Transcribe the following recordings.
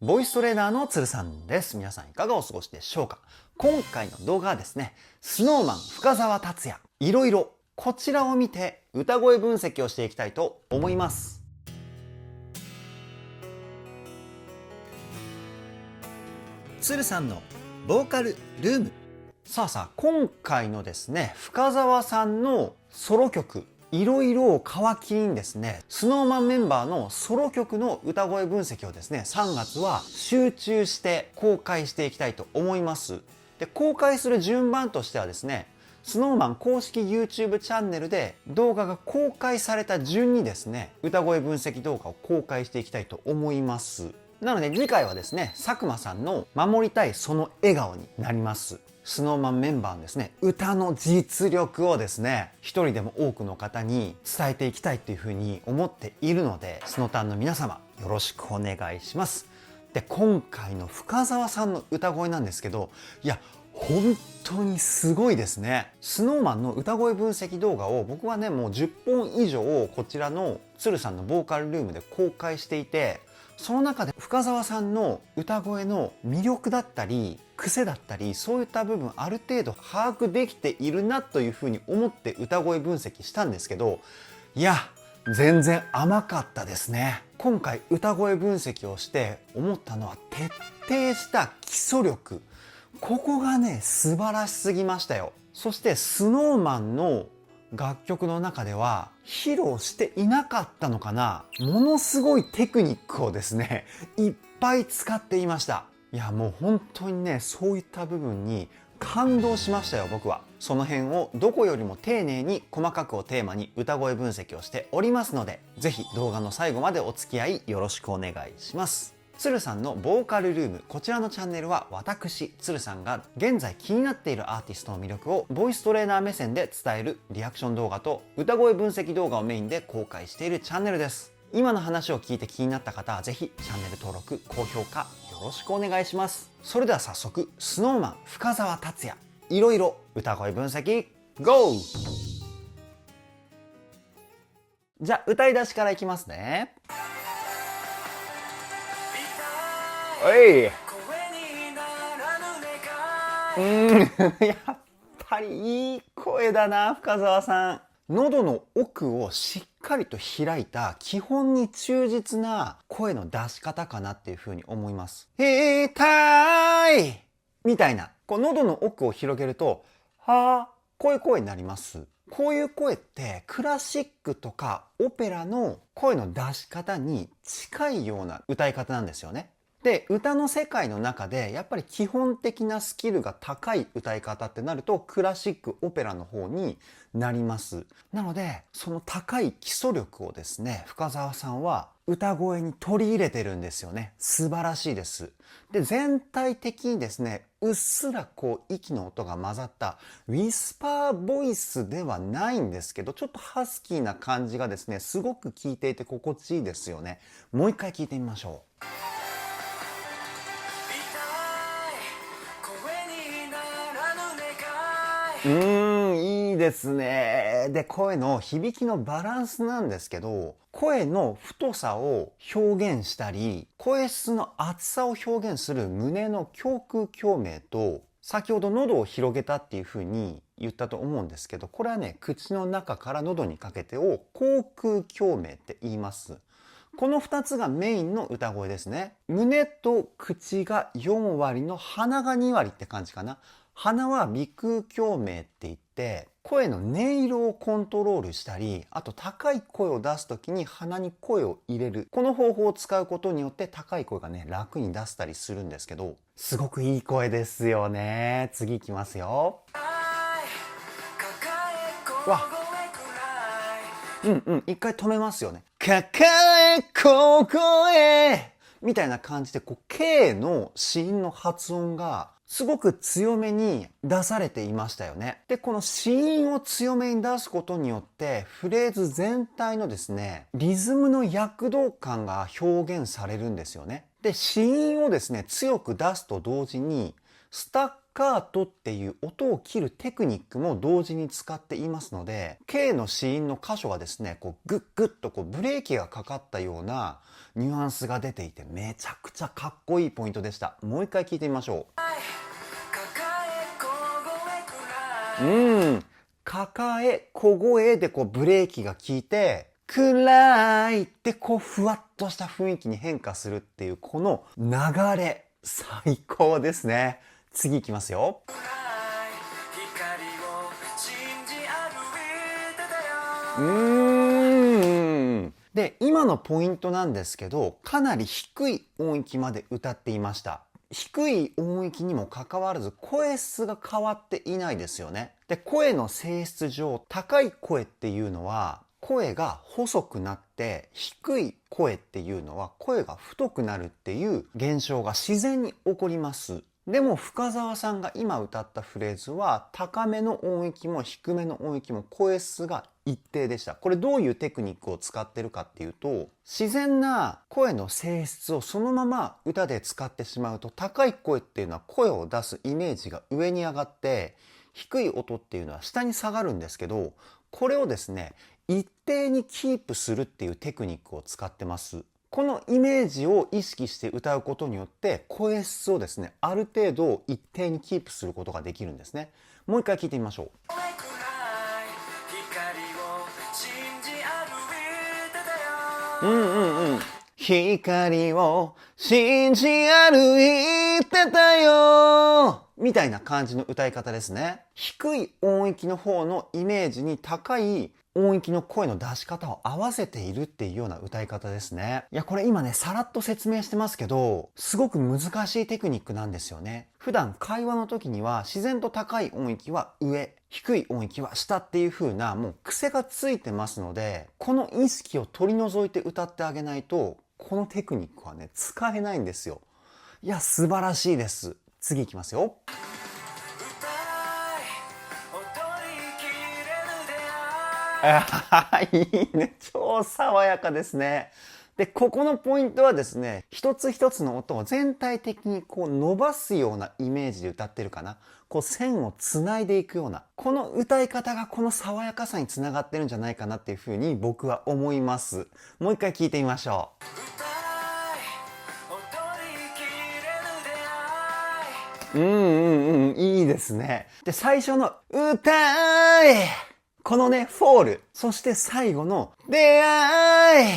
ボイストレーナーのつるさんです。皆さんいかがお過ごしでしょうか。今回の動画はですね、SnowMan 深澤辰哉いろいろ、こちらを見て歌声分析をしていきたいと思います。つるさんのボーカルルーム。さあ今回のですね、深澤さんのソロ曲いろいろを皮切りにですね、SnowMan メンバーのソロ曲の歌声分析をですね、3月は集中して公開していきたいと思います。で、公開する順番としてはですね、SnowMan 公式 YouTube チャンネルで動画が公開された順にですね、歌声分析動画を公開していきたいと思います。なので次回はですね、佐久間さんの守りたいその笑顔になります。SnowMan メンバーのですね、歌の実力をですね、一人でも多くの方に伝えていきたいというふうに思っているので、スノタンの皆様よろしくお願いします。で、今回の深澤さんの歌声なんですけど、いや本当にすごいですね。SnowMan の歌声分析動画を僕はね、もう10本以上こちらのつるさんのボーカルルームで公開していて、その中で深澤さんの歌声の魅力だったり癖だったり、そういった部分ある程度把握できているなというふうに思って歌声分析したんですけど、いや全然甘かったですね。今回歌声分析をして思ったのは、徹底した基礎力、ここがね素晴らしすぎましたよ。そして SnowMan の楽曲の中では披露していなかったのかな、ものすごいテクニックをですねいっぱい使っていました。いやもう本当にね、そういった部分に感動しましたよ。僕はその辺をどこよりも丁寧に細かくをテーマに歌声分析をしておりますので、是非動画の最後までお付き合いよろしくお願いします。つるさんのボーカルルーム、こちらのチャンネルは私つるさんが現在気になっているアーティストの魅力をボイストレーナー目線で伝えるリアクション動画と歌声分析動画をメインで公開しているチャンネルです。今の話を聞いて気になった方はぜひチャンネル登録高評価よろしくお願いします。それでは早速 SnowMan 深澤辰哉いろいろ歌声分析 GO！ じゃあ歌い出しからいきますね。やっぱりいい声だな深澤さん。喉の奥をしっかりと開いた基本に忠実な声の出し方かなっていうふうに思います。痛いみたいな、こう喉の奥を広げるとはあ、こういう声になります。こういう声ってクラシックとかオペラの声の出し方に近いような歌い方なんですよね。で、歌の世界の中でやっぱり基本的なスキルが高い歌い方ってなるとクラシックオペラの方になります。なのでその高い基礎力をですね、深澤さんは歌声に取り入れてるんですよね。素晴らしいです。で、全体的にですね、うっすらこう息の音が混ざったウィスパーボイスではないんですけど、ちょっとハスキーな感じがですね、すごく聞いていて心地いいですよね。もう一回聞いてみましょう。いいですね。で、声の響きのバランスなんですけど、声の太さを表現したり、声質の厚さを表現する胸の胸腔共鳴と、先ほど喉を広げたっていう風に言ったと思うんですけど、これはね、口の中から喉にかけてを口腔共鳴って言います。この2つがメインの歌声ですね。胸と口が4割の鼻が2割って感じかな。鼻は鼻腔共鳴って言って、声の音色をコントロールしたり、あと高い声を出す時に鼻に声を入れる。この方法を使うことによって高い声がね、楽に出せたりするんですけど、すごくいい声ですよね。次いきますよ。わ、一回止めますよね。抱え小声みたいな感じで、こう K の子音の発音がすごく強めに出されていましたよね。で、この子音を強めに出すことによってフレーズ全体のですね、リズムの躍動感が表現されるんですよね。で、子音をですね、強く出すと同時にスタッカートっていう音を切るテクニックも同時に使っていますので、K の子音の箇所がですね、こうグッグッとこうブレーキがかかったようなニュアンスが出ていて、めちゃくちゃかっこいいポイントでした。もう一回聞いてみましょう。抱え小声でこうブレーキが効いて、暗いってこうふわっとした雰囲気に変化するっていうこの流れ、最高ですね。次いきますよ。で、今のポイントなんですけど、かなり低い音域まで歌っていました。低い音域にもかかわらず声質が変わっていないですよね。で、声の性質上、高い声っていうのは声が細くなって、低い声っていうのは声が太くなるっていう現象が自然に起こります。でも深澤さんが今歌ったフレーズは高めの音域も低めの音域も声質が一定でした。これどういうテクニックを使ってるかっていうと、自然な声の性質をそのまま歌で使ってしまうと、高い声っていうのは声を出すイメージが上に上がって、低い音っていうのは下に下がるんですけど、これをですね、一定にキープするっていうテクニックを使ってます。このイメージを意識して歌うことによって声質をですね、ある程度一定にキープすることができるんですね。もう一回聞いてみましょう。光を信じ歩いてたよみたいな感じの歌い方ですね。低い音域の方のイメージに高い音域の声の出し方を合わせているっていうような歌い方ですね。いや、これ今ね、さらっと説明してますけど、すごく難しいテクニックなんですよね。普段会話の時には自然と高い音域は上、低い音域は下っていう風なもう癖がついてますので、この意識を取り除いて歌ってあげないと、このテクニックはね、使えないんですよ。いや、素晴らしいです。次いきますよ。いいね。超爽やかですね。で、ここのポイントはですね、一つ一つの音を全体的にこう伸ばすようなイメージで歌ってるかな。こう線をつないでいくような。この歌い方がこの爽やかさにつながってるんじゃないかなっていうふうに僕は思います。もう一回聞いてみましょう。いいですね。で、最初の歌いこのね、フォール。そして最後の出会い。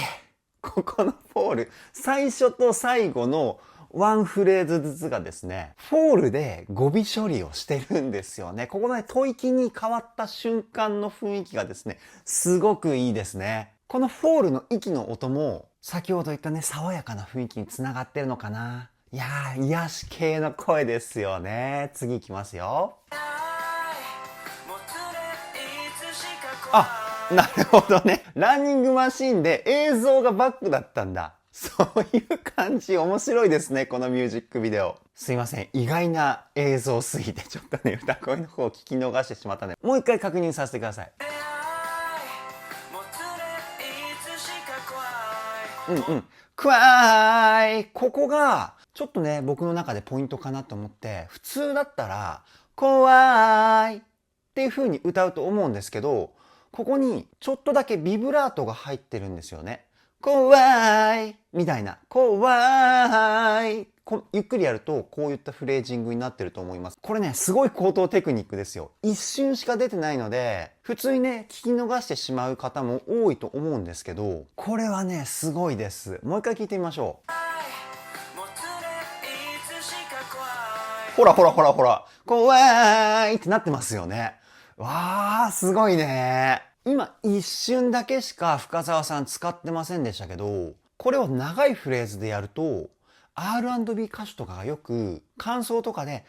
ここのフォール。最初と最後のワンフレーズずつがですね、フォールで語尾処理をしてるんですよね。ここのね、吐息に変わった瞬間の雰囲気がですね、すごくいいですね。このフォールの息の音も、先ほど言ったね、爽やかな雰囲気につながってるのかな。いやー、癒し系の声ですよね。次行きますよ。なるほどね。ランニングマシーンで映像がバックだったんだ。そういう感じ、面白いですね、このミュージックビデオ。すいません、意外な映像すぎて、ちょっとね、歌声の方を聞き逃してしまったので、もう一回確認させてください。クワイ。ここが、ちょっとね、僕の中でポイントかなと思って、普通だったら、怖いっていう風に歌うと思うんですけど、ここにちょっとだけビブラートが入ってるんですよね。怖いみたいな。怖い。ゆっくりやるとこういったフレージングになってると思います。これね、すごい高等テクニックですよ。一瞬しか出てないので、普通にね、聞き逃してしまう方も多いと思うんですけど、これはね、すごいです。もう一回聞いてみましょう。ほらほらほらほら。怖いってなってますよね。わー、すごいね。今一瞬だけしか深澤さん使ってませんでしたけど、これを長いフレーズでやると、R&B 歌手とかがよく感想とかで、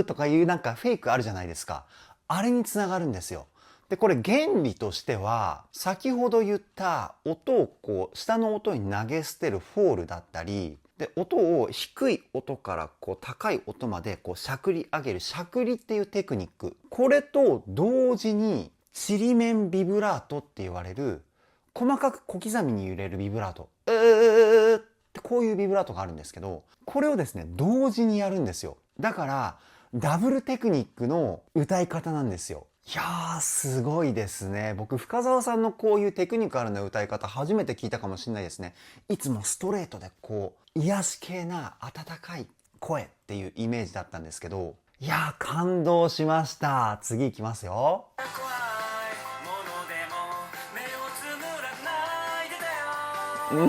とかいうなんかフェイクあるじゃないですか。あれにつながるんですよ。で、これ原理としては、先ほど言った音をこう、下の音に投げ捨てるフォールだったり、で、音を低い音からこう高い音までこうしゃくり上げるしゃくりっていうテクニック。これと同時に、ちりめんビブラートって言われる、細かく小刻みに揺れるビブラート。でこういうビブラートがあるんですけど、これをですね同時にやるんですよ。だからダブルテクニックの歌い方なんですよ。いやーすごいですね。僕深澤さんのこういうテクニカルな歌い方初めて聞いたかもしれないですね。いつもストレートでこう癒し系な温かい声っていうイメージだったんですけど、いやー感動しました。次いきますよ。いい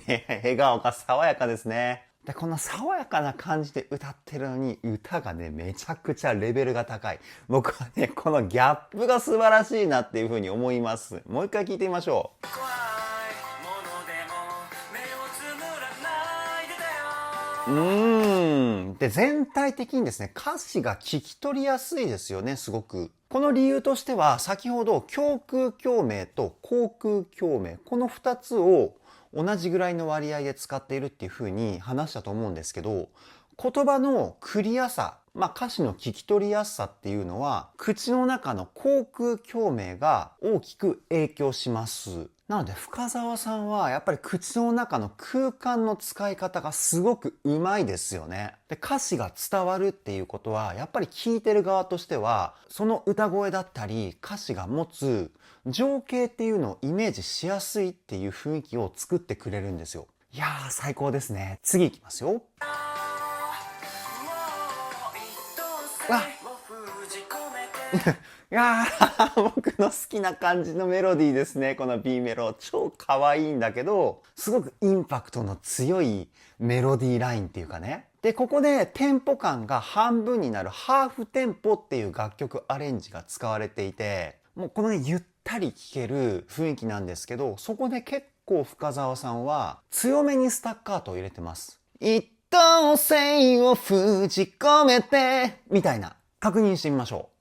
ね。笑顔が爽やかですね。で、この爽やかな感じで歌ってるのに、歌がね、めちゃくちゃレベルが高い。僕はね、このギャップが素晴らしいなっていうふうに思います。もう一回聞いてみましょう。で、全体的にですね、歌詞が聞き取りやすいですよね、すごく。この理由としては、先ほど胸腔共鳴と口腔共鳴、この2つを同じぐらいの割合で使っているっていうふうに話したと思うんですけど、言葉のクリアさ、歌詞の聞き取りやすさっていうのは、口の中の口腔共鳴が大きく影響します。なので深澤さんはやっぱり口の中の空間の使い方がすごくうまいですよね。で、歌詞が伝わるっていうことはやっぱり聞いてる側としてはその歌声だったり歌詞が持つ情景っていうのをイメージしやすいっていう雰囲気を作ってくれるんですよ。いやー最高ですね。次いきますよ。いやー僕の好きな感じのメロディーですね。この B メロ超可愛いんだけどすごくインパクトの強いメロディーラインっていうかね。でここでテンポ感が半分になるハーフテンポっていう楽曲アレンジが使われていて、もうこのねゆったり聴ける雰囲気なんですけど、そこで結構深澤さんは強めにスタッカートを入れてます。一等星を封じ込めてみたいな、確認してみましょう。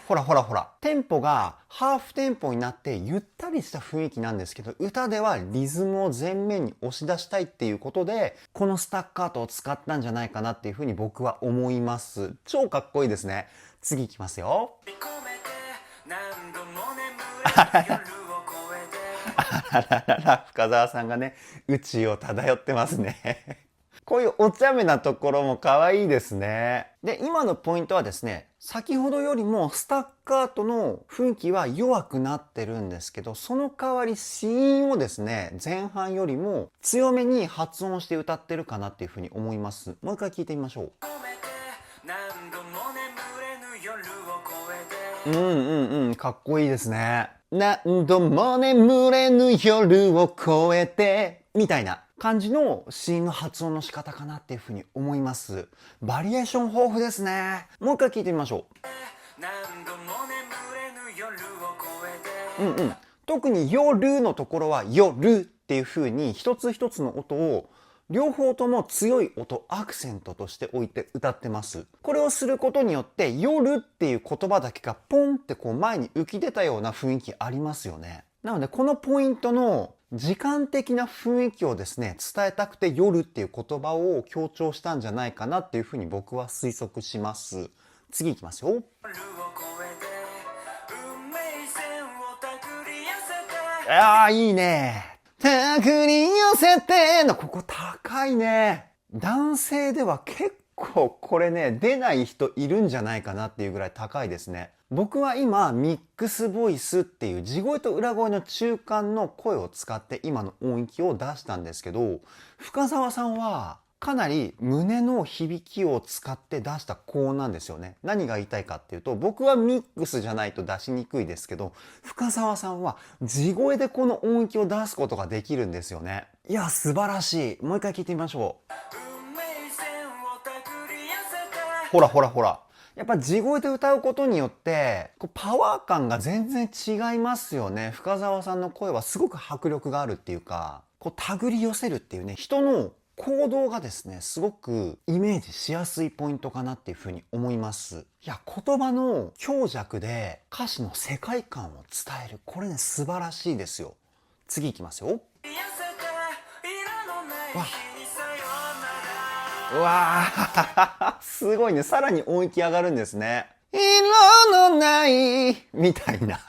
ほらほらほら、テンポがハーフテンポになってゆったりした雰囲気なんですけど、歌ではリズムを前面に押し出したいっていうことでこのスタッカートを使ったんじゃないかなっていうふうに僕は思います。超かっこいいですね。次いきますよ。あららら、深澤さんがね宇宙を漂ってますね。こういうお茶目なところも可愛いですね。で、今のポイントはですね、先ほどよりもスタッカートの雰囲気は弱くなってるんですけど、その代わり子音をですね、前半よりも強めに発音して歌ってるかなっていうふうに思います。もう一回聞いてみましょう。かっこいいですね。何度も眠れぬ夜を越えてみたいな感じの子音の発音の仕方かなっていうふうに思います。バリエーション豊富ですね。もう一回聞いてみましょう。特に夜のところは夜っていうふうに一つ一つの音を両方とも強い音、アクセントとして置いて歌ってます。これをすることによって夜っていう言葉だけがポンってこう前に浮き出たような雰囲気ありますよね。なのでこのポイントの時間的な雰囲気をですね伝えたくて夜っていう言葉を強調したんじゃないかなっていうふうに僕は推測します。次いきますよ。いいね。手繰り寄せてのここ高いね。男性では結構これね出ない人いるんじゃないかなっていうぐらい高いですね。僕は今ミックスボイスっていう地声と裏声の中間の声を使って今の音域を出したんですけど、深澤さんはかなり胸の響きを使って出した高音なんですよね。何が言いたいかっていうと、僕はミックスじゃないと出しにくいですけど、深澤さんは地声でこの音域を出すことができるんですよね。いや素晴らしい。もう一回聞いてみましょう。ほらほらほら、やっぱ地声で歌うことによってこうパワー感が全然違いますよね。深澤さんの声はすごく迫力があるっていうか、こう手繰り寄せるっていうね、人の行動がですねすごくイメージしやすいポイントかなっていうふうに思います。いや言葉の強弱で歌詞の世界観を伝える、これね素晴らしいですよ。次いきますよ。うわーすごいね。さらに音域上がるんですね。色のないみたいな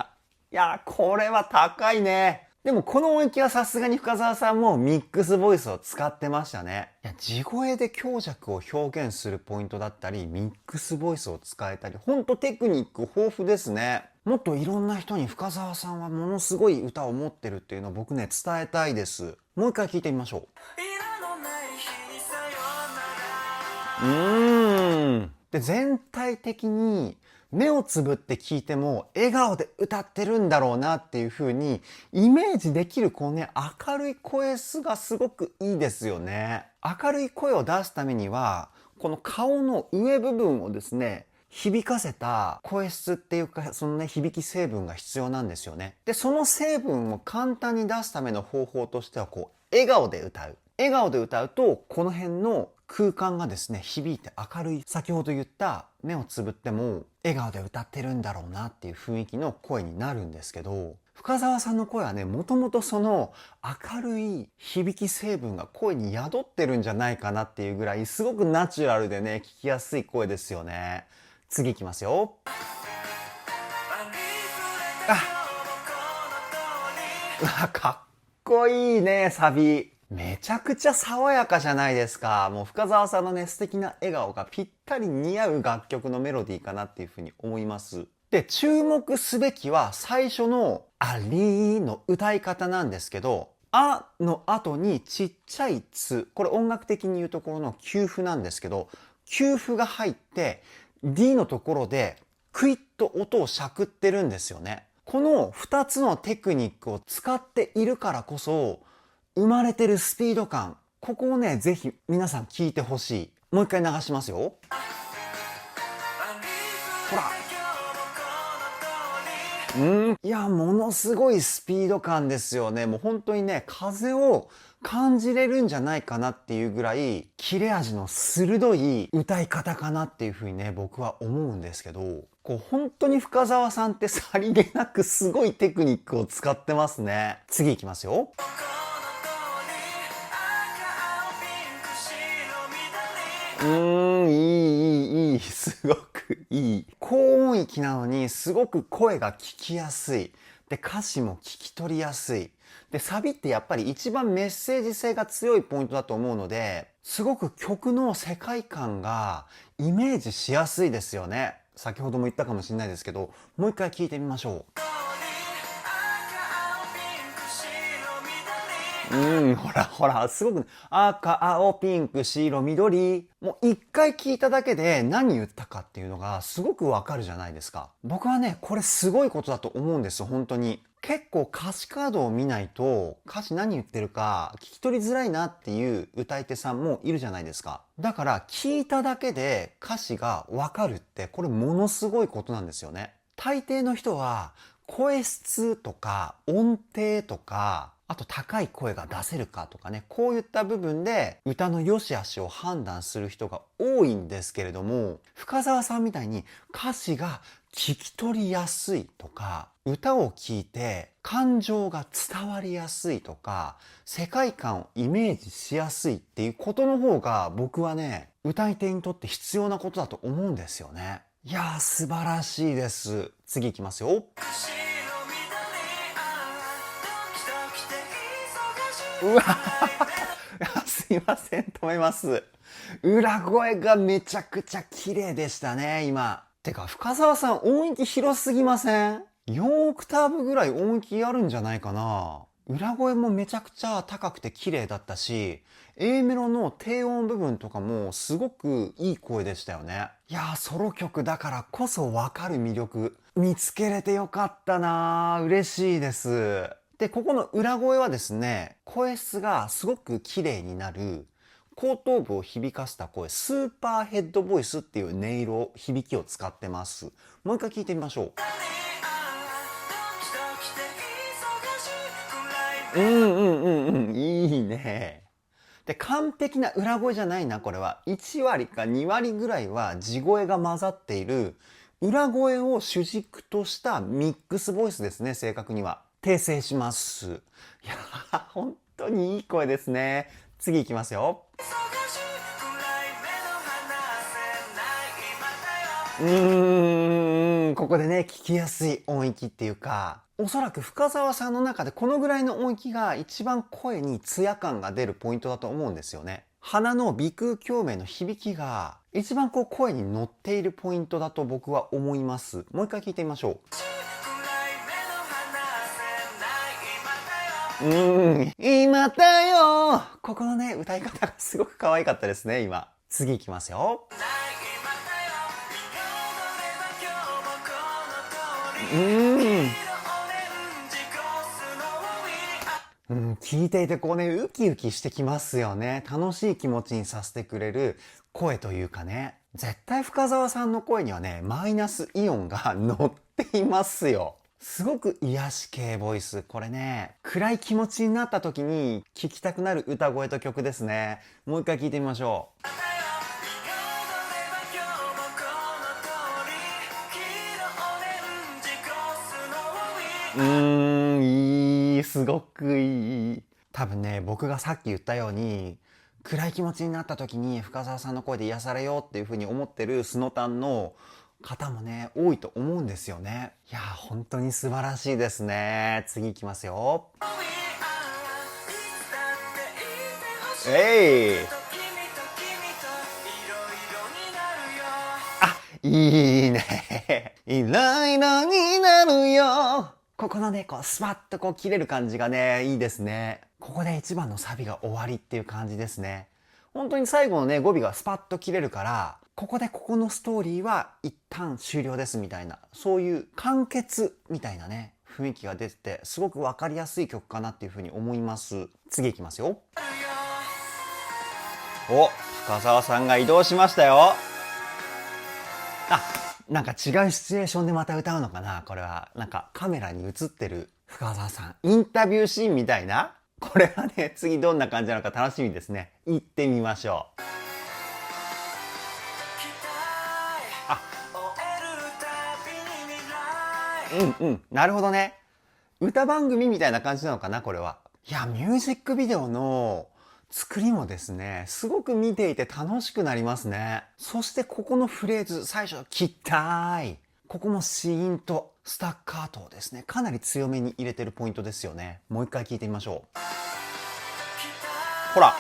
いや、これは高いね。でもこの音域はさすがに深澤さんもミックスボイスを使ってましたね。いや、地声で強弱を表現するポイントだったり、ミックスボイスを使えたり、ほんとテクニック豊富ですね。もっといろんな人に深澤さんはものすごい歌を持ってるっていうのを僕ね、伝えたいです。もう一回聞いてみましょう。で、全体的に目をつぶって聞いても笑顔で歌ってるんだろうなっていう風にイメージできるこのね、明るい声質がすごくいいですよね。明るい声を出すためには、この顔の上部分をですね、響かせた声質っていうか、そのね、響き成分が必要なんですよね。で、その成分を簡単に出すための方法としては、笑顔で歌う。笑顔で歌うと、この辺の空間がですね、響いて明るい、先ほど言った目をつぶっても笑顔で歌ってるんだろうなっていう雰囲気の声になるんですけど、深澤さんの声はね、もともとその明るい響き成分が声に宿ってるんじゃないかなっていうぐらい、すごくナチュラルでね、聞きやすい声ですよね。次いきますよ。かっこいいね、サビ。めちゃくちゃ爽やかじゃないですか。もう深澤さんのね、素敵な笑顔がぴったり似合う楽曲のメロディーかなっていうふうに思います。で、注目すべきは最初のありーの歌い方なんですけど、あの後にちっちゃいつ、これ音楽的に言うところの休符なんですけど、休符が入って D のところでクイッと音をしゃくってるんですよね。この2つのテクニックを使っているからこそ、生まれてるスピード感。ここをね、ぜひ皆さん聞いてほしい。もう一回流しますよ。ほら。いや、ものすごいスピード感ですよね。もう本当にね、風を感じれるんじゃないかなっていうぐらい、切れ味の鋭い歌い方かなっていうふうにね、僕は思うんですけど、本当に深澤さんってさりげなくすごいテクニックを使ってますね。次行きますよ。いい、すごくいい。高音域なのにすごく声が聞きやすい。で、歌詞も聞き取りやすい。で、サビってやっぱり一番メッセージ性が強いポイントだと思うので、すごく曲の世界観がイメージしやすいですよね。先ほども言ったかもしれないですけど、もう一回聞いてみましょう。ほら、すごくね、赤、青、ピンク、白、緑。もう一回聞いただけで何言ったかっていうのがすごくわかるじゃないですか。僕はね、これすごいことだと思うんです、本当に。結構歌詞カードを見ないと歌詞何言ってるか聞き取りづらいなっていう歌い手さんもいるじゃないですか。だから聞いただけで歌詞がわかるってこれものすごいことなんですよね。大抵の人は声質とか音程とかあと高い声が出せるかとかね、こういった部分で歌の良し悪しを判断する人が多いんですけれども、深澤さんみたいに歌詞が聞き取りやすいとか、歌を聴いて感情が伝わりやすいとか、世界観をイメージしやすいっていうことの方が僕はね、歌い手にとって必要なことだと思うんですよね。いやー素晴らしいです。次いきますよ。うわすいません、止めます。裏声がめちゃくちゃ綺麗でしたね、今。てか、深澤さん音域広すぎません？ 4 オクターブぐらい音域あるんじゃないかな。裏声もめちゃくちゃ高くて綺麗だったし、A メロの低音部分とかもすごくいい声でしたよね。いやー、ソロ曲だからこそわかる魅力、見つけれてよかったなー。嬉しいです。で、ここの裏声はですね、声質がすごく綺麗になる、後頭部を響かせた声、スーパーヘッドボイスっていう音色、響きを使ってます。もう一回聞いてみましょう。いいね。で、完璧な裏声じゃないな、これは。1割か2割ぐらいは地声が混ざっている、裏声を主軸としたミックスボイスですね、正確には。訂正します。いやー、本当にいい声ですね。次いきますよ。ここでね、聞きやすい音域っていうか、おそらく深澤さんの中でこのぐらいの音域が一番声にツヤ感が出るポイントだと思うんですよね。鼻の鼻腔共鳴の響きが一番声に乗っているポイントだと僕は思います。もう一回聞いてみましょう。今だよ。ここのね、歌い方がすごく可愛かったですね、今。次いきますよ。聞いていてウキウキしてきますよね。楽しい気持ちにさせてくれる声というかね。絶対深澤さんの声にはね、マイナスイオンが乗っていますよ。すごく癒し系ボイス。これね、暗い気持ちになった時に聴きたくなる歌声と曲ですね。もう一回聴いてみましょう。いい、すごくいい。多分ね、僕がさっき言ったように、暗い気持ちになった時に深澤さんの声で癒されようっていう風に思ってるスノタンの方もね、多いと思うんですよね。いやー、本当に素晴らしいですね。次いきますよ。いいね。いろいろになるよ。ここのね、スパッと切れる感じがね、いいですね。ここで一番のサビが終わりっていう感じですね。本当に最後のね、語尾がスパッと切れるから、ここでここのストーリーは一旦終了ですみたいな、そういう完結みたいなね、雰囲気が出てて、すごくわかりやすい曲かなっていうふうに思います。次いきますよ。お、深澤さんが移動しましたよ。なんか違うシチュエーションでまた歌うのかな、これは。なんかカメラに映ってる深澤さん。インタビューシーンみたいな。これはね、次どんな感じなのか楽しみですね。行ってみましょう。なるほどね。歌番組みたいな感じなのかな、これは。いや、ミュージックビデオの作りもですね、すごく見ていて楽しくなりますね。そしてここのフレーズ、最初、きたい。ここもシーンとスタッカートをですね、かなり強めに入れてるポイントですよね。もう一回聞いてみましょう。ほら。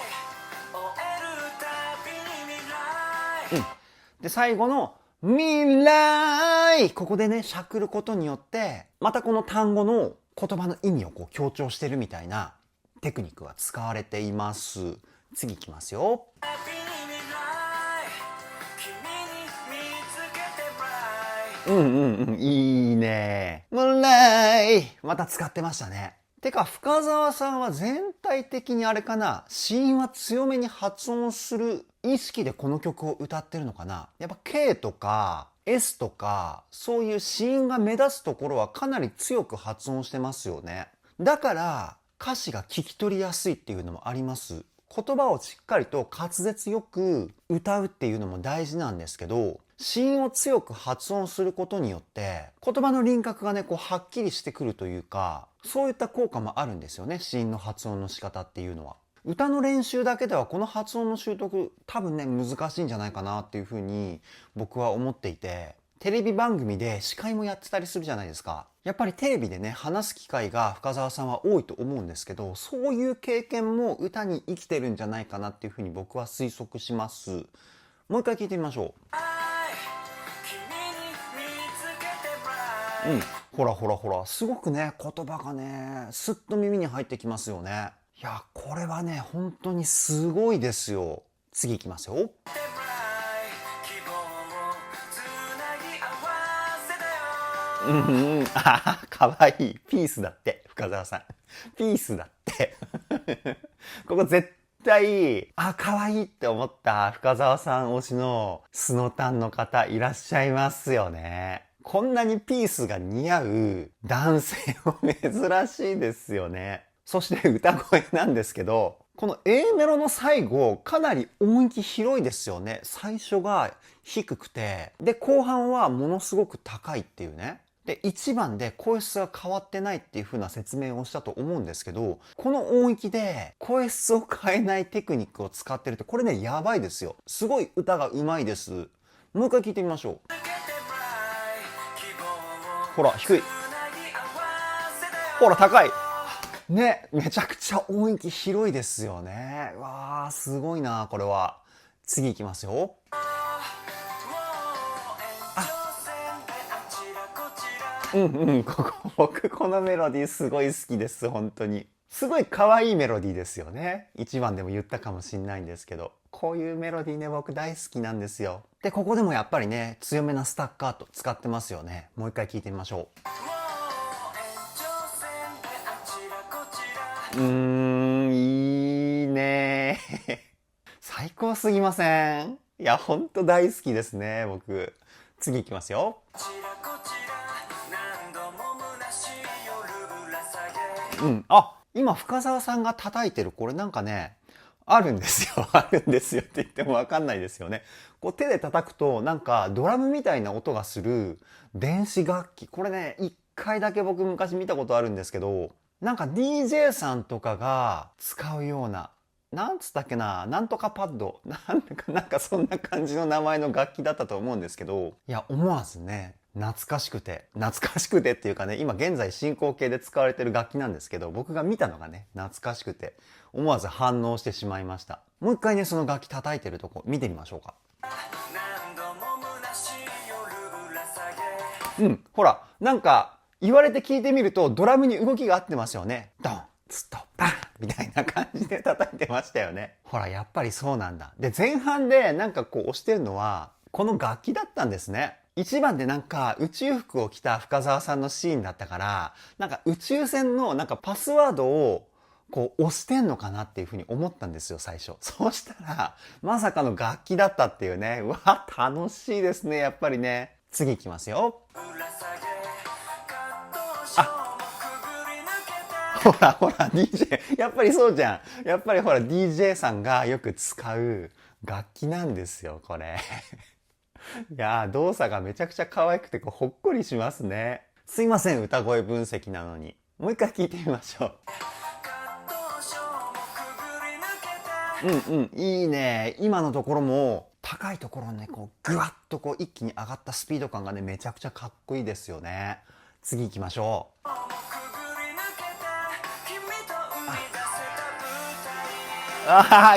で、最後の未来。ここでね、しゃくることによって、またこの単語の言葉の意味を強調してるみたいなテクニックが使われています。次いきますよ。いいね。未来。また使ってましたね。てか、深澤さんは全体的にあれかな、子音は強めに発音する意識でこの曲を歌ってるのかな。やっぱ K とか S とか、そういう子音が目立つところはかなり強く発音してますよね。だから、歌詞が聞き取りやすいっていうのもあります。言葉をしっかりと滑舌よく歌うっていうのも大事なんですけど、子音を強く発音することによって言葉の輪郭がねはっきりしてくるというか、そういった効果もあるんですよね。子音の発音の仕方っていうのは。歌の練習だけではこの発音の習得多分ね難しいんじゃないかなっていうふうに僕は思っていて、テレビ番組で司会もやってたりするじゃないですか。やっぱりテレビでね話す機会が深澤さんは多いと思うんですけど、そういう経験も歌に生きてるんじゃないかなっていうふうに僕は推測します。もう一回聞いてみましょう。ほらほらほら、すごくね言葉がねスッと耳に入ってきますよね。いや、これはね本当にすごいですよ。次いきますよ。かわいい。ピースだって、深澤さん。ピースだって。ここ絶対、かわいいって思った深澤さん推しのスノタンの方いらっしゃいますよね。こんなにピースが似合う男性も珍しいですよね。そして歌声なんですけど、この A メロの最後、かなり音域広いですよね。最初が低くて、で、後半はものすごく高いっていうね。で、1番で声質が変わってないっていう風な説明をしたと思うんですけど、この音域で声質を変えないテクニックを使ってるって、これね、やばいですよ。すごい歌が上手いです。もう一回聞いてみましょう。ほら低い、ほら高いね、めちゃくちゃ音域広いですよね。わー、すごいなこれは。次いきますよ。僕このメロディーすごい好きです。本当にすごい可愛いメロディーですよね。一番でも言ったかもしんないんですけど、こういうメロディーね、僕大好きなんですよ。でここでもやっぱりね、強めなスタッカート使ってますよね。もう一回聞いてみましょう。いいね最高すぎません？いやほんと大好きですね僕。次いきますよ。あ、今深澤さんが叩いてるこれなんかね、あるんですよあるんですよって言ってもわかんないですよね。こう手で叩くとなんかドラムみたいな音がする電子楽器、これね一回だけ僕昔見たことあるんですけど、なんか DJ さんとかが使うような、なんつったっけな、なんとかパッド、なんかそんな感じの名前の楽器だったと思うんですけど、いや思わずね、懐かしくてっていうかね、今現在進行形で使われてる楽器なんですけど、僕が見たのがね懐かしくて思わず反応してしまいました。もう一回ねその楽器叩いてるとこ見てみましょうか。ほらなんか言われて聞いてみるとドラムに動きが合ってますよね。ドンツッとパンみたいな感じで叩いてましたよね。ほらやっぱりそうなんだ。で前半でなんかこう押してるのはこの楽器だったんですね。1番でなんか宇宙服を着た深澤さんのシーンだったから、なんか宇宙船のなんかパスワードをこう押してんのかなっていうふうに思ったんですよ最初。そうしたらまさかの楽器だったっていうね。うわ楽しいですねやっぱりね。次いきますよ。ほらほら DJ やっぱりそうじゃん。やっぱりほら DJ さんがよく使う楽器なんですよこれいやー動作がめちゃくちゃ可愛くてこうほっこりしますね。すいません歌声分析なのに。もう一回聞いてみましょう。いいね。今のところも高いところねこうグワッとこう一気に上がったスピード感がねめちゃくちゃかっこいいですよね。次行きましょう。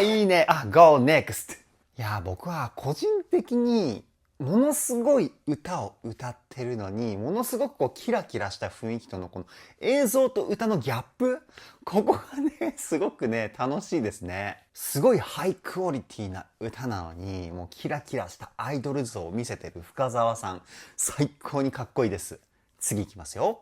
いいね。Go next。いや僕は個人的にものすごい歌を歌ってるのにものすごくこうキラキラした雰囲気とのこの映像と歌のギャップ、ここがねすごくね楽しいですね。すごいハイクオリティな歌なのにもうキラキラしたアイドル像を見せてる深澤さん、最高にかっこいいです。次いきますよ。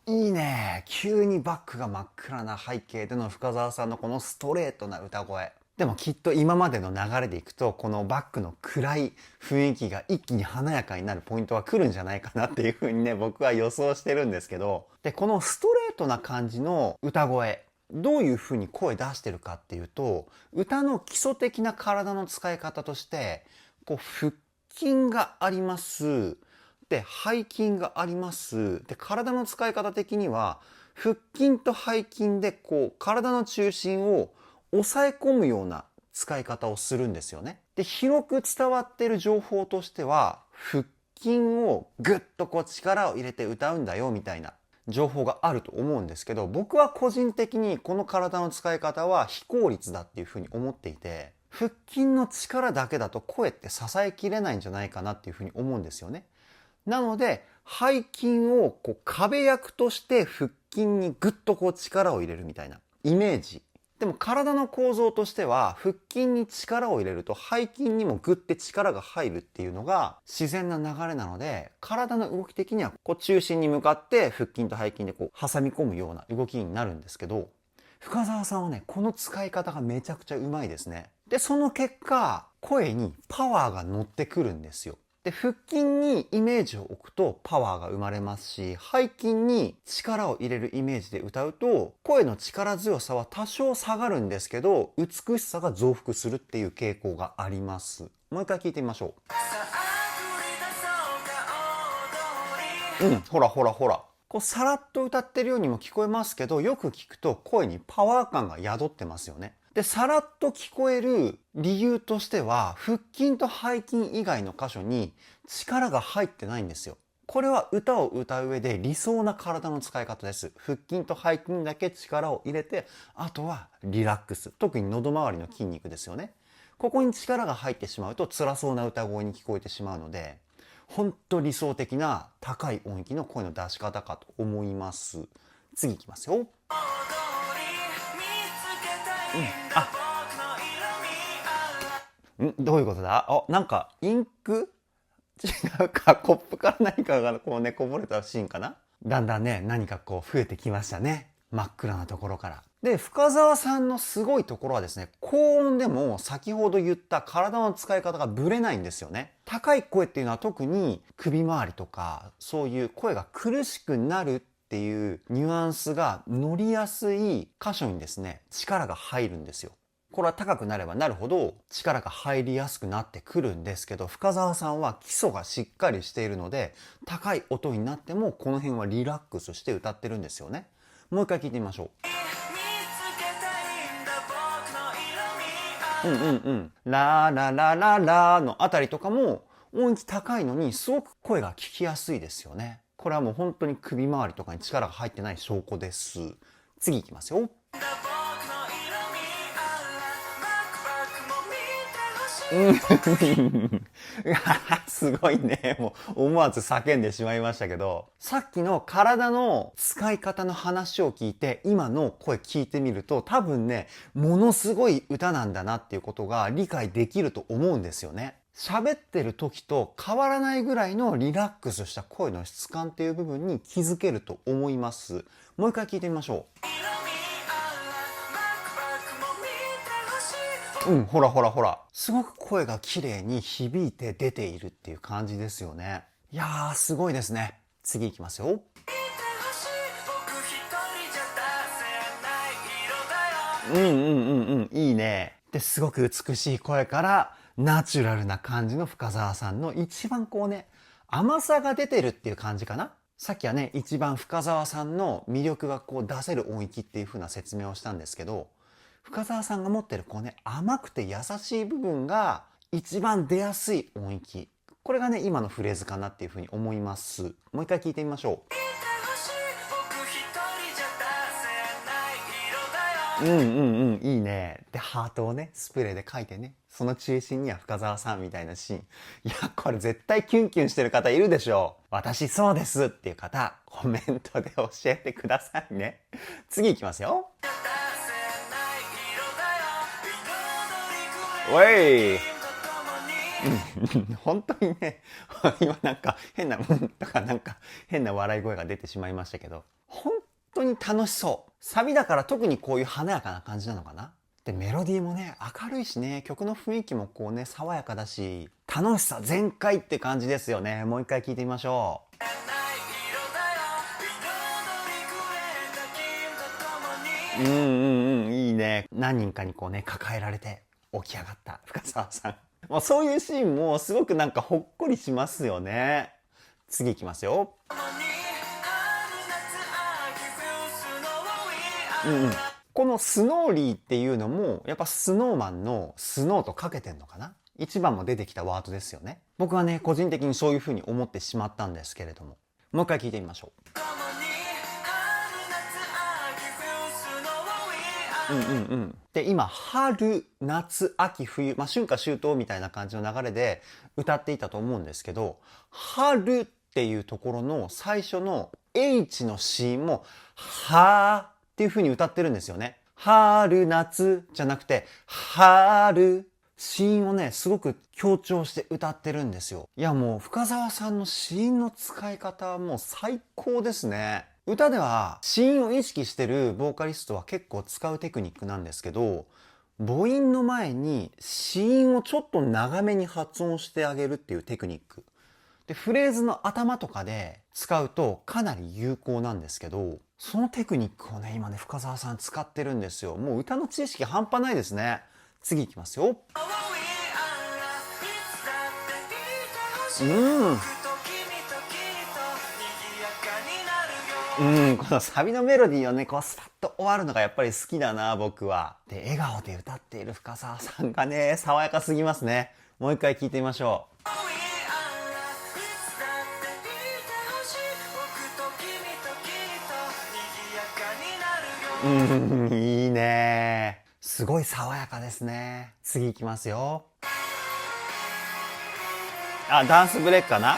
いいね。急にバックが真っ暗な背景での深澤さんのこのストレートな歌声。でもきっと今までの流れでいくとこのバックの暗い雰囲気が一気に華やかになるポイントは来るんじゃないかなっていう風にね僕は予想してるんですけど、でこのストレートな感じの歌声、どういう風に声出してるかっていうと、歌の基礎的な体の使い方としてこう腹筋があります。で背筋があります。で体の使い方的には腹筋と背筋でこう体の中心を抑え込むような使い方をするんですよね。で広く伝わっている情報としては腹筋をグッとこう力を入れて歌うんだよみたいな情報があると思うんですけど、僕は個人的にこの体の使い方は非効率だっていうふうに思っていて、腹筋の力だけだと声って支えきれないんじゃないかなっていうふうに思うんですよね。なので背筋をこう壁役として腹筋にグッとこう力を入れるみたいなイメージ。でも体の構造としては腹筋に力を入れると背筋にもグッて力が入るっていうのが自然な流れなので、体の動き的にはこう中心に向かって腹筋と背筋でこう挟み込むような動きになるんですけど、深澤さんはねこの使い方がめちゃくちゃうまいですね。でその結果声にパワーが乗ってくるんですよ。で腹筋にイメージを置くとパワーが生まれますし、背筋に力を入れるイメージで歌うと声の力強さは多少下がるんですけど美しさが増幅するっていう傾向があります。もう一回聞いてみましょう。ほらほらほら、こうさらっと歌ってるようにも聞こえますけど、よく聞くと声にパワー感が宿ってますよね。で、さらっと聞こえる理由としては、腹筋と背筋以外の箇所に力が入ってないんですよ。これは歌を歌う上で理想な体の使い方です。腹筋と背筋だけ力を入れて、あとはリラックス。特に喉周りの筋肉ですよね。ここに力が入ってしまうと辛そうな歌声に聞こえてしまうので、本当理想的な高い音域の声の出し方かと思います。次いきますよ。どういうことだ？なんかインク違うか、コップから何かがこうね、こぼれたシーンかな。だんだんね、何かこう増えてきましたね。真っ暗なところから。で、深澤さんのすごいところはですね、高音でも先ほど言った体の使い方がブレないんですよね。高い声っていうのは特に首周りとか、そういう声が苦しくなるっていうニュアンスが乗りやすい箇所にですね、力が入るんですよ。これは高くなればなるほど力が入りやすくなってくるんですけど、深澤さんは基礎がしっかりしているので、高い音になってもこの辺はリラックスして歌ってるんですよね。もう一回聞いてみましょう。ラーララララのあたりとかも音域高いのにすごく声が聞きやすいですよね。これはもう本当に首周りとかに力が入ってない証拠です。次いきますよ。すごいね。もう思わず叫んでしまいましたけど、さっきの体の使い方の話を聞いて、今の声聞いてみると、多分ね、ものすごい歌なんだなっていうことが理解できると思うんですよね。喋ってる時と変わらないぐらいのリラックスした声の質感っていう部分に気づけると思います。もう一回聞いてみましょう。ほらほらほら。すごく声が綺麗に響いて出ているっていう感じですよね。いやー、すごいですね。次いきますよ。いいね。で、すごく美しい声からナチュラルな感じの深澤さんの一番こうね、甘さが出てるっていう感じかな。さっきはね、一番深澤さんの魅力がこう出せる音域っていう風な説明をしたんですけど、深澤さんが持ってるこうね、甘くて優しい部分が一番出やすい音域。これがね、今のフレーズかなっていう風に思います。もう一回聞いてみましょう。いいね。で、ハートをね、スプレーで書いてね、その中心には深澤さんみたいなシーン。いや、これ絶対キュンキュンしてる方いるでしょう。私そうですっていう方、コメントで教えてくださいね。次いきますよ。おい本当にね、今なんか変な、とかなんか変な笑い声が出てしまいましたけど、本当に楽しそう。サビだから特にこういう華やかな感じなのかな。で、メロディーもね、明るいしね、曲の雰囲気もこうね、爽やかだし、楽しさ全開って感じですよね。もう一回聞いてみましょう。いいね。何人かにこうね、抱えられて起き上がった深澤さん。もうそういうシーンもすごくなんかほっこりしますよね。次いきますよ。このスノーリーっていうのもやっぱスノーマンのスノーとかけてんのかな。一番も出てきたワードですよね。僕はね、個人的にそういう風に思ってしまったんですけれども、もう一回聞いてみましょう。で、今、春、夏、秋、冬、春夏秋冬みたいな感じの流れで歌っていたと思うんですけど、春っていうところの最初の H の子音も、はーっていう風に歌ってるんですよね。春、夏じゃなくて、春。子音をね、すごく強調して歌ってるんですよ。いやもう、深澤さんの子音の使い方はもう最高ですね。歌では子音を意識してるボーカリストは結構使うテクニックなんですけど、母音の前に子音をちょっと長めに発音してあげるっていうテクニック。で、フレーズの頭とかで使うとかなり有効なんですけど、そのテクニックをね、今ね、深澤さん使ってるんですよ。もう歌の知識半端ないですね。次いきますよ。このサビのメロディーをね、こうスパッと終わるのがやっぱり好きだな、僕は。で、笑顔で歌っている深澤さんがね、爽やかすぎますね。もう一回聴いてみましょう。いいね。すごい爽やかですね。次行きますよ。あ、ダンスブレイクかな？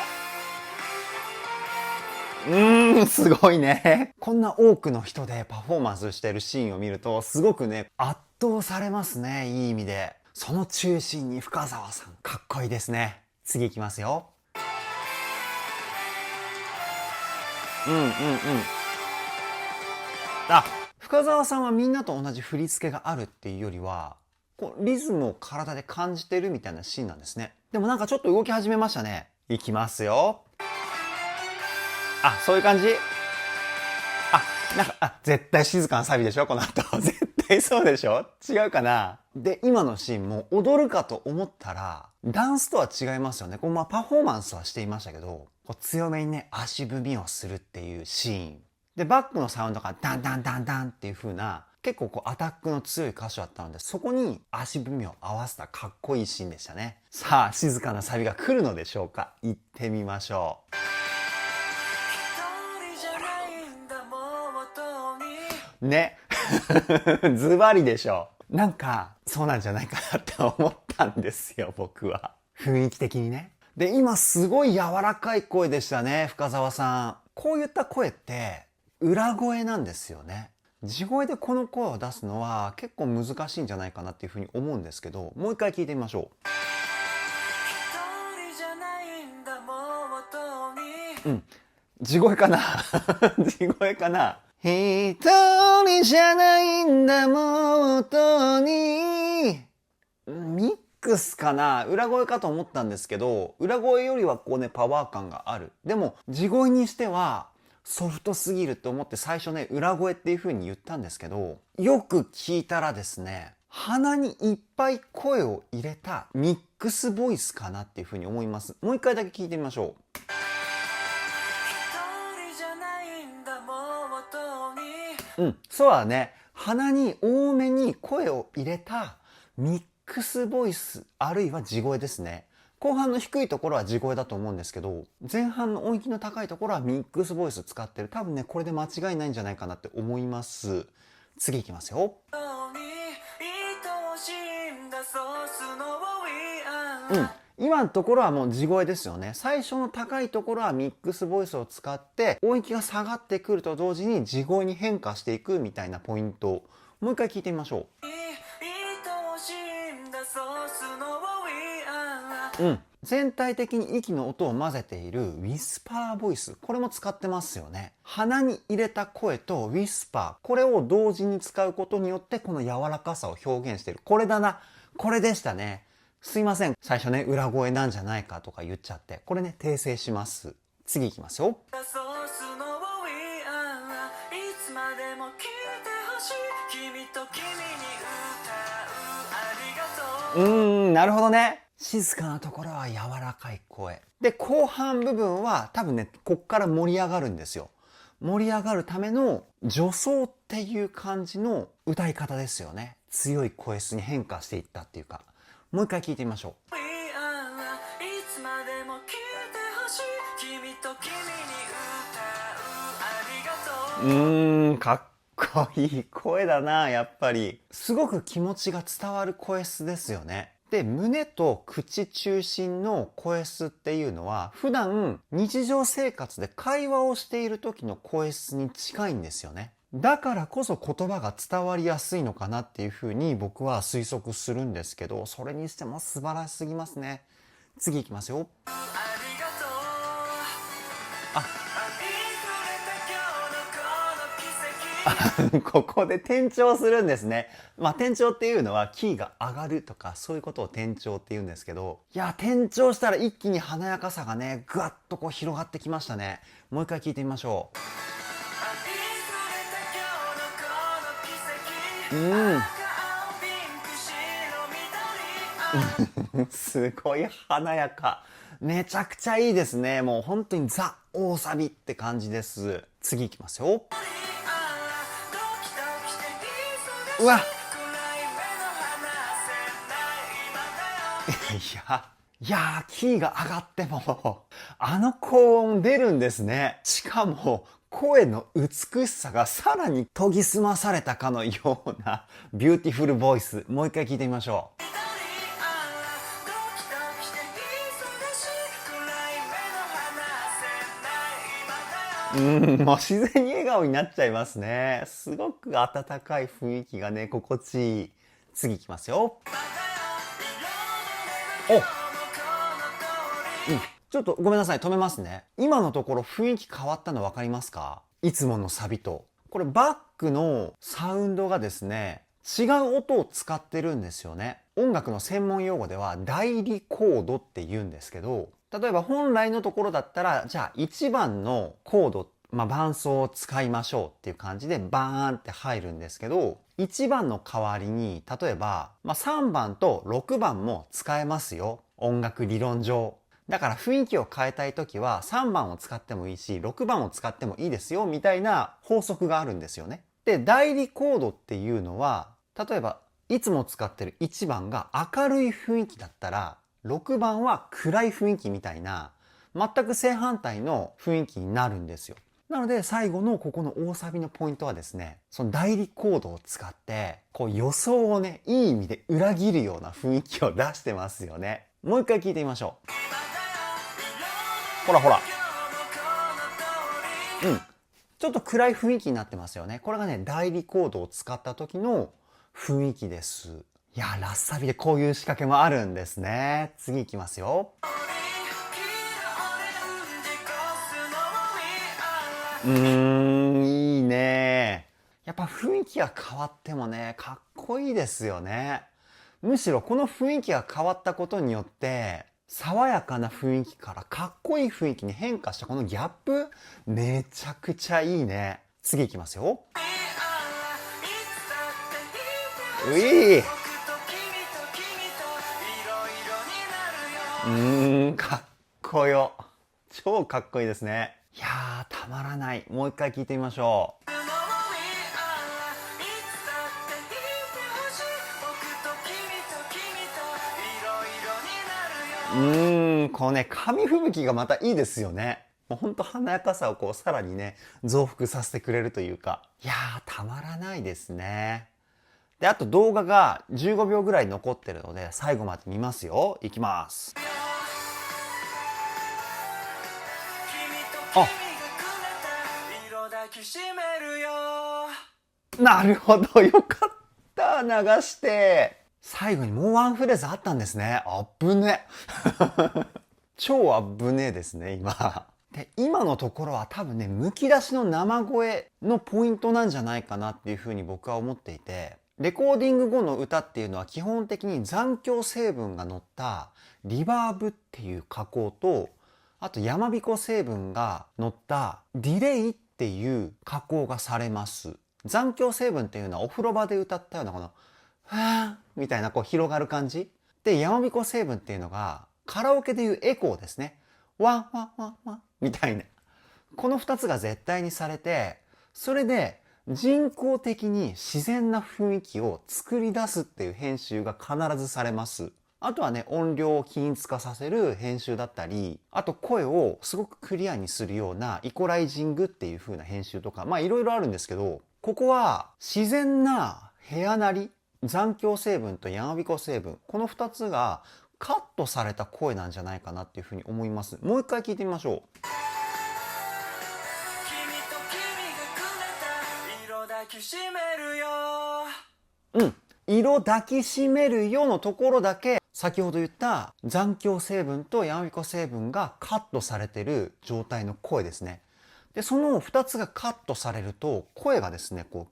すごいね。こんな多くの人でパフォーマンスしてるシーンを見ると、すごくね、圧倒されますね。いい意味で。その中心に深澤さん、かっこいいですね。次行きますよ。あ、深澤さんはみんなと同じ振り付けがあるっていうよりは、こうリズムを体で感じてるみたいなシーンなんですね。でもなんかちょっと動き始めましたね。いきますよ。あ、そういう感じ？絶対静かなサビでしょこの後。絶対そうでしょ？違うかな？で、今のシーンも踊るかと思ったら、ダンスとは違いますよね。こうパフォーマンスはしていましたけど、こう強めにね、足踏みをするっていうシーン。で、バックのサウンドがダンダンダンダンっていう風な、結構こうアタックの強い歌詞だったので、そこに足踏みを合わせたかっこいいシーンでしたね。さあ、静かなサビが来るのでしょうか？行ってみましょう。ね。ズバリでしょ。なんか、そうなんじゃないかなって思ったんですよ、僕は。雰囲気的にね。で、今すごい柔らかい声でしたね、深澤さん。こういった声って、裏声なんですよね。地声でこの声を出すのは結構難しいんじゃないかなっていうふうに思うんですけど、もう一回聞いてみましょう。地声かな？地声かな？一人じゃないんだもとに。ミックスかな？裏声かと思ったんですけど、裏声よりはこうね、パワー感がある。でも、地声にしては、ソフトすぎると思って最初ね、裏声っていう風に言ったんですけど、よく聞いたらですね、鼻にいっぱい声を入れたミックスボイスかなっていう風に思います。もう一回だけ聞いてみましょう。そうだね。鼻に多めに声を入れたミックスボイス、あるいは地声ですね。後半の低いところは地声だと思うんですけど、前半の音域の高いところはミックスボイス使ってる。多分ね、これで間違いないんじゃないかなって思います。次いきますよ。今のところはもう地声ですよね。最初の高いところはミックスボイスを使って音域が下がってくると同時に地声に変化していくみたいなポイント。もう一回聞いてみましょう。全体的に息の音を混ぜているウィスパーボイス。これも使ってますよね。鼻に入れた声とウィスパー。これを同時に使うことによってこの柔らかさを表現している。これだな。これでしたね。すいません。最初ね、裏声なんじゃないかとか言っちゃって。これね、訂正します。次いきますよ。なるほどね。静かなところは柔らかい声。で、後半部分は多分ね、こっから盛り上がるんですよ。盛り上がるための助走っていう感じの歌い方ですよね。強い声質に変化していったっていうか。もう一回聞いてみましょう。かっこいい声だな、やっぱり。すごく気持ちが伝わる声質ですよね。で、胸と口中心の声質っていうのは、普段日常生活で会話をしている時の声質に近いんですよね。だからこそ言葉が伝わりやすいのかなっていうふうに僕は推測するんですけど、それにしても素晴らしすぎますね。次いきますよ。ここで転調するんですね。転調っていうのはキーが上がるとかそういうことを転調って言うんですけど、いや、転調したら一気に華やかさがね、ぐわっとこう広がってきましたね。もう一回聞いてみましょう。すごい華やか。めちゃくちゃいいですね。もう本当にザ大サビって感じです。次いきますよ。うわいやー、キーが上がっても、あの高音出るんですね。しかも、声の美しさがさらに研ぎ澄まされたかのようなビューティフルボイス。もう一回聞いてみましょう。もう自然に笑顔になっちゃいますね。すごく温かい雰囲気がね、心地いい。次いきますよ。おちょっとごめんなさい、止めますね。今のところ雰囲気変わったの分かりますか？いつものサビと。これバックのサウンドがですね、違う音を使ってるんですよね。音楽の専門用語では代理コードって言うんですけど、例えば本来のところだったら、じゃあ1番のコード、伴奏を使いましょうっていう感じでバーンって入るんですけど、1番の代わりに、例えば、3番と6番も使えますよ。音楽理論上。だから雰囲気を変えたいときは3番を使ってもいいし、6番を使ってもいいですよ、みたいな法則があるんですよね。で、代理コードっていうのは、例えば、いつも使ってる1番が明るい雰囲気だったら、6番は暗い雰囲気みたいな、全く正反対の雰囲気になるんですよ。なので、最後のここの大サビのポイントはですね、その代理コードを使って、こう予想をね、いい意味で裏切るような雰囲気を出してますよね。もう一回聞いてみましょう。ほらほら。ちょっと暗い雰囲気になってますよね。これがね、代理コードを使った時の雰囲気です。いや、ラッサビでこういう仕掛けもあるんですね。次いきますよ。いいね。やっぱ雰囲気が変わってもね、かっこいいですよね。むしろこの雰囲気が変わったことによって、爽やかな雰囲気からかっこいい雰囲気に変化したこのギャップ、めちゃくちゃいいね。次いきますよ。かっこよ。超かっこいいですね。いやー、たまらない。もう一回聞いてみましょう。このね、紙吹雪がまたいいですよね。もうほんと華やかさをこうさらにね、増幅させてくれるというか。いやー、たまらないですね。で、あと動画が15秒ぐらい残ってるので、最後まで見ますよ。いきます。なるほど。よかった。流して。最後にもうワンフレーズあったんですね。あっぶね。超あっぶねですね、今。で、今のところは多分ね、むき出しの生声のポイントなんじゃないかなっていうふうに僕は思っていて、レコーディング後の歌っていうのは基本的に残響成分が乗ったリバーブっていう加工と、あと山彦成分が乗ったディレイっていう加工がされます。残響成分っていうのはお風呂場で歌ったようなこのふーんみたいなこう広がる感じ。で、山彦成分っていうのがカラオケでいうエコーですね。ワンワンワンワンみたいな。この二つが絶対にされて、それで人工的に自然な雰囲気を作り出すっていう編集が必ずされます。あとはね、音量を均一化させる編集だったり、あと声をすごくクリアにするようなイコライジングっていう風な編集とか、いろいろあるんですけど、ここは自然な部屋なり、残響成分と山彦成分、この二つがカットされた声なんじゃないかなっていう風に思います。もう一回聞いてみましょう。色抱きしめるよのところだけ先ほど言った残響成分と山彦成分がカットされてる状態の声ですね。で、その2つがカットされると声がですね、こ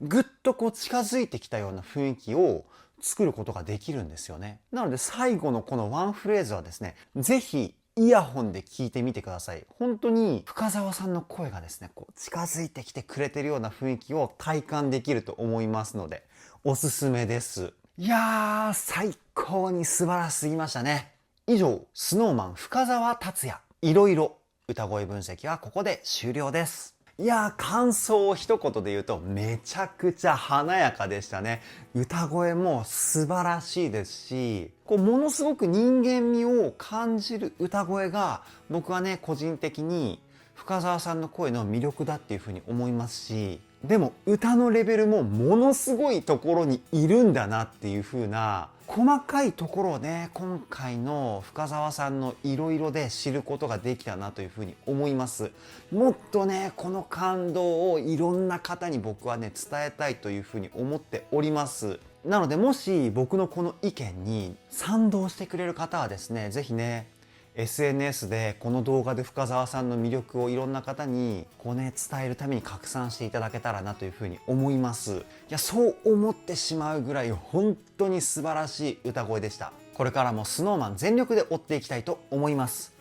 うぐっとこう近づいてきたような雰囲気を作ることができるんですよね。なので最後のこのワンフレーズはですね、ぜひイヤホンで聞いてみてください。本当に深澤さんの声がですね、こう近づいてきてくれてるような雰囲気を体感できると思いますので、おすすめです。いやー、最高に素晴らしすぎましたね。以上、SnowMan 深澤辰哉、いろいろ歌声分析はここで終了です。いやー、感想を一言で言うとめちゃくちゃ華やかでしたね。歌声も素晴らしいですし、ものすごく人間味を感じる歌声が僕はね、個人的に深澤さんの声の魅力だっていうふうに思いますし、でも歌のレベルもものすごいところにいるんだなっていう風な細かいところをね、今回の深澤さんのいろいろで知ることができたなという風に思います。もっとね、この感動をいろんな方に僕はね、伝えたいという風に思っております。なので、もし僕のこの意見に賛同してくれる方はですね、ぜひね、SNS でこの動画で深澤さんの魅力をいろんな方に伝えるために拡散していただけたらなというふうに思います。いや、そう思ってしまうぐらい本当に素晴らしい歌声でした。これからも SnowMan 全力で追っていきたいと思います。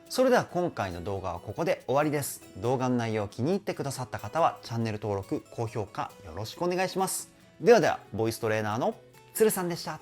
それでは今回の動画はここで終わりです。動画の内容を気に入ってくださった方はチャンネル登録、高評価よろしくお願いします。ではでは、ボイストレーナーのつるさんでした。